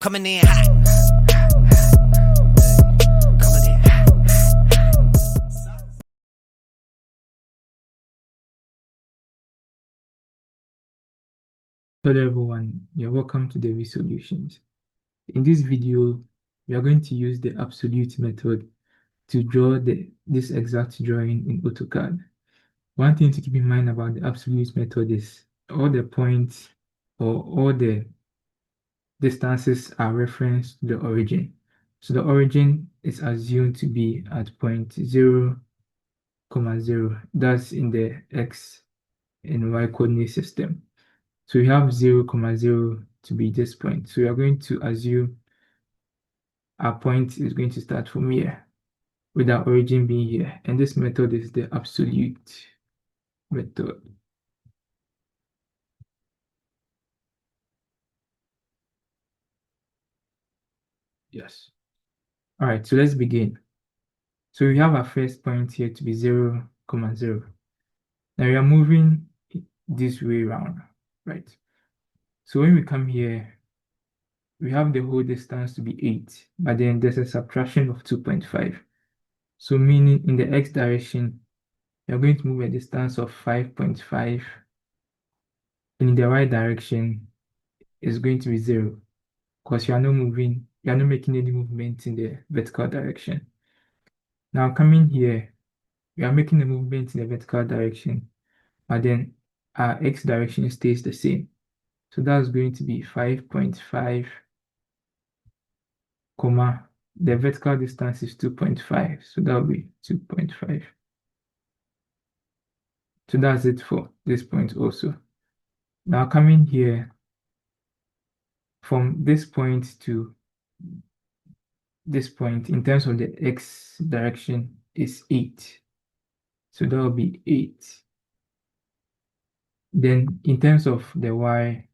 Coming in hot. Coming in hot. Hello everyone, you're welcome to the Solutions. In this video, we are going to use the absolute method to draw this exact drawing in AutoCAD. One thing to keep in mind about the absolute method is all the points or all the distances are referenced to the origin. So the origin is assumed to be at point 0, 0. That's in the X and Y coordinate system. So we have 0, 0 to be this point. So we are going to assume our point is going to start from here with our origin being here. And this method is the absolute method. Yes. All right, so let's begin. So we have our first point here to be 0, 0. Now we are moving this way around, right? So when we come here, we have the whole distance to be 8, but then there's a subtraction of 2.5. So meaning in the X direction, you're going to move a distance of 5.5, and in the Y direction, it's going to be 0, because you are not making any movement in the vertical direction. Now coming here, we are making a movement in the vertical direction, but then our X direction stays the same. So that's going to be 5.5, comma, the vertical distance is 2.5, so that'll be 2.5. So that's it for this point also. Now coming here, from this point to this point, in terms of the X direction, is 8. So that will be 8. Then in terms of the Y,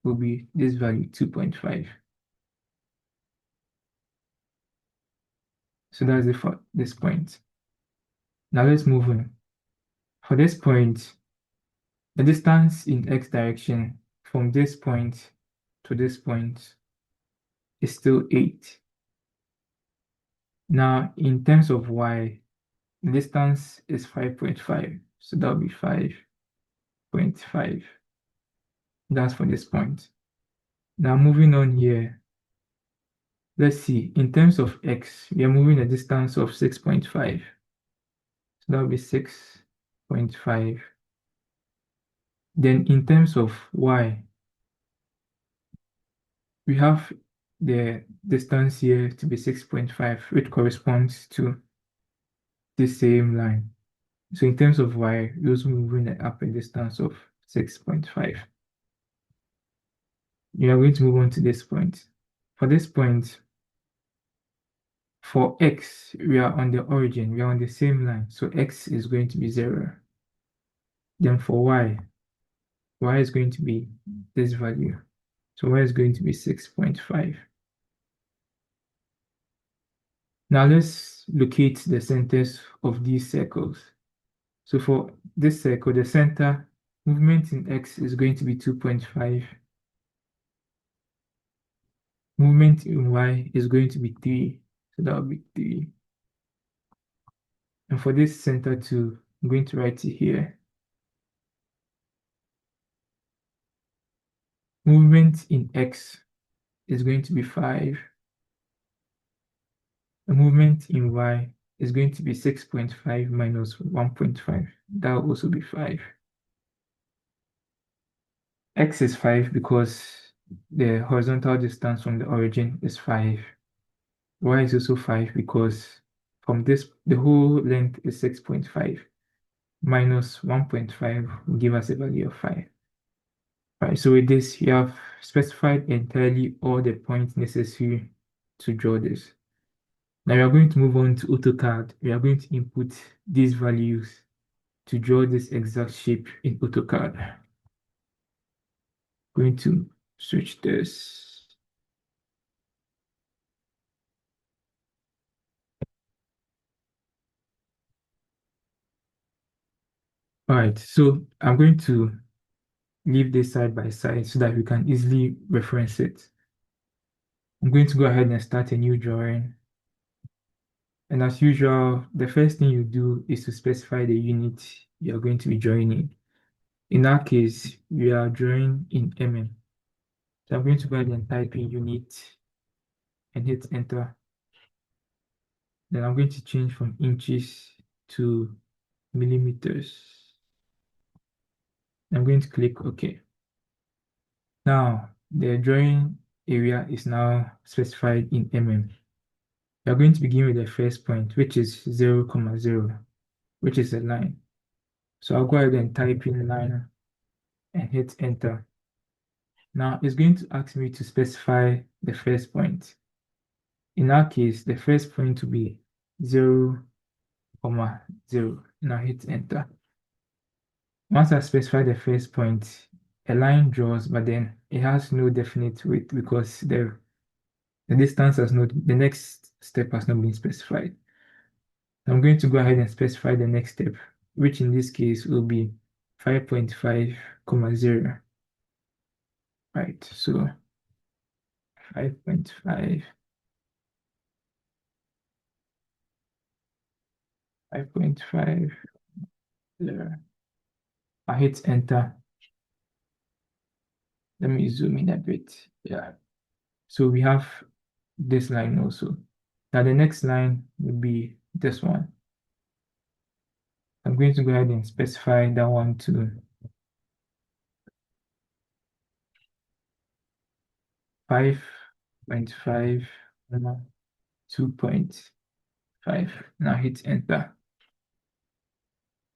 will be this value 2.5. So that's it for this point. Now let's move on. For this point, the distance in X direction from this point to this point is still 8. Now in terms of Y, the distance is 5.5. So that will be 5.5. That's for this point. Now moving on here, let's see, in terms of X, we are moving a distance of 6.5. So that will be 6.5. Then in terms of Y, we have the distance here to be 6.5, which corresponds to the same line. So in terms of Y, we're also moving up a distance of 6.5. We are going to move on to this point. For this point, for X, we are on the origin, we are on the same line. So X is going to be 0. Then for Y is going to be this value. So Y is going to be 6.5. Now let's locate the centers of these circles. So for this circle, the center movement in X is going to be 2.5. Movement in Y is going to be 3. So that will be 3. And for this center too, I'm going to write it here. Movement in X is going to be 5. The movement in Y is going to be 6.5 minus 1.5. That will also be 5. X is 5 because the horizontal distance from the origin is 5. Y is also 5 because from this, the whole length is 6.5 minus 1.5 will give us a value of 5. Right, so with this, you have specified entirely all the points necessary to draw this. Now we are going to move on to AutoCAD. We are going to input these values to draw this exact shape in AutoCAD. Going to switch this. All right, so I'm going to leave this side by side so that we can easily reference it. I'm going to go ahead and start a new drawing. And as usual, the first thing you do is to specify the unit you're going to be drawing in. In our case, we are drawing in mm. So I'm going to go ahead and type in unit and hit enter. Then I'm going to change from inches to millimeters. I'm going to click OK. Now, the drawing area is now specified in mm. We are going to begin with the first point, which is 0, 0, which is a line. So I'll go ahead and type in line and hit enter. Now it's going to ask me to specify the first point. In our case, the first point will be 0, 0. Now hit enter. Once I specify the first point, a line draws, but then it has no definite width because the distance has not, the next step has not been specified. I'm going to go ahead and specify the next step, which in this case will be 5.5, 0. Right, so 5.5, 5.5 there. I hit enter. Let me zoom in a bit. Yeah. So we have this line also. Now the next line would be this one. I'm going to go ahead and specify that one to 5.5, 2.5. Now hit enter.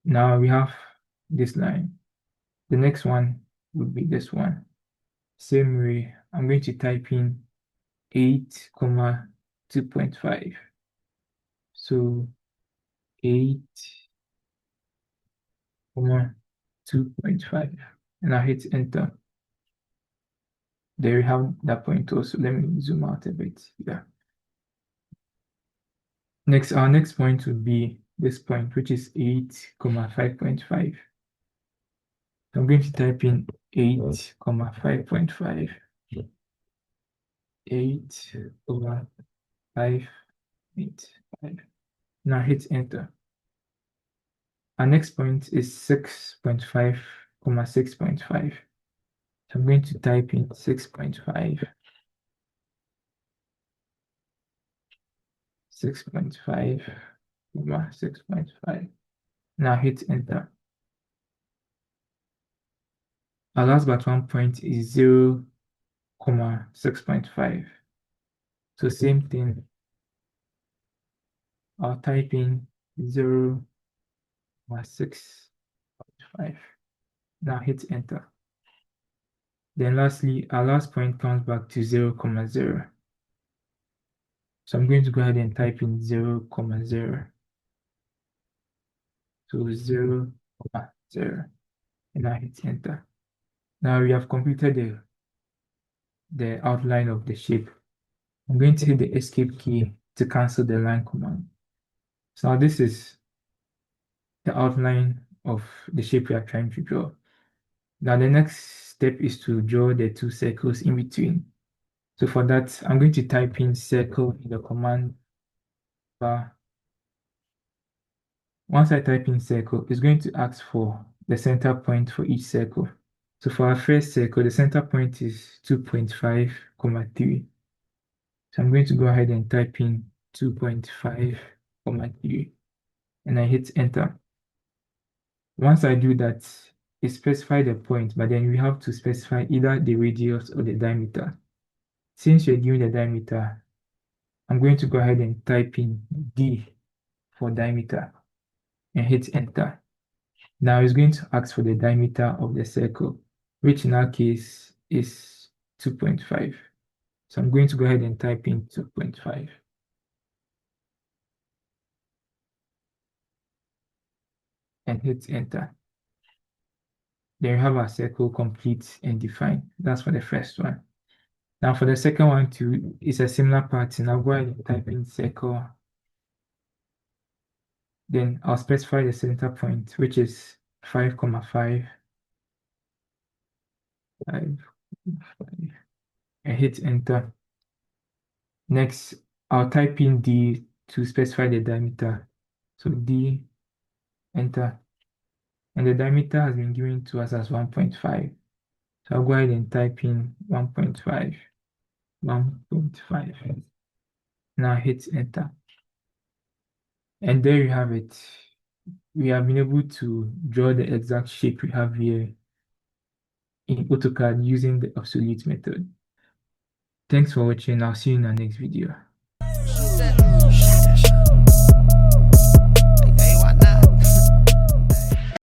Now we have this line. The next one would be this one. Same way, I'm going to type in 8, 2.5. So 8, 2.5. And I hit enter. There you have that point also. Let me zoom out a bit. Yeah. Next, our next point would be this point, which is 8, 5.5. I'm going to type in 8, 5.5. 8, 5.5. Now hit enter. Our next point is 6.5, 6.5. So I'm going to type in 6.5, 6.5, 6.5. Now hit enter. Our last but one point is 0, 6.5. So same thing. I'll type in 0, 6.5. Now hit enter. Then lastly, our last point comes back to 0, 0. So I'm going to go ahead and type in 0, 0. So 0, 0. And I hit enter. Now we have completed the outline of the shape. I'm going to hit the escape key to cancel the line command. So now this is the outline of the shape we are trying to draw. Now the next step is to draw the two circles in between. So for that, I'm going to type in circle in the command bar. Once I type in circle, it's going to ask for the center point for each circle. So for our first circle, the center point is 2.5, 3. So I'm going to go ahead and type in 2.5, 3, and I hit enter. Once I do that, it specifies the point, but then we have to specify either the radius or the diameter. Since you're given the diameter, I'm going to go ahead and type in D for diameter and hit enter. Now it's going to ask for the diameter of the circle, which in our case is 2.5. So I'm going to go ahead and type in 2.5. And hit enter. There you have our circle complete and defined. That's for the first one. Now for the second one too, it's a similar pattern. I'll go ahead and type in circle. Then I'll specify the center point, which is 5, 5, 5, 5, and hit enter. Next, I'll type in D to specify the diameter. So D, enter. And the diameter has been given to us as 1.5. So I'll go ahead and type in 1.5, 1.5. Now hit enter. And there you have it. We have been able to draw the exact shape we have here in AutoCAD using the obsolete method. Thanks for watching. I'll see you in the next video.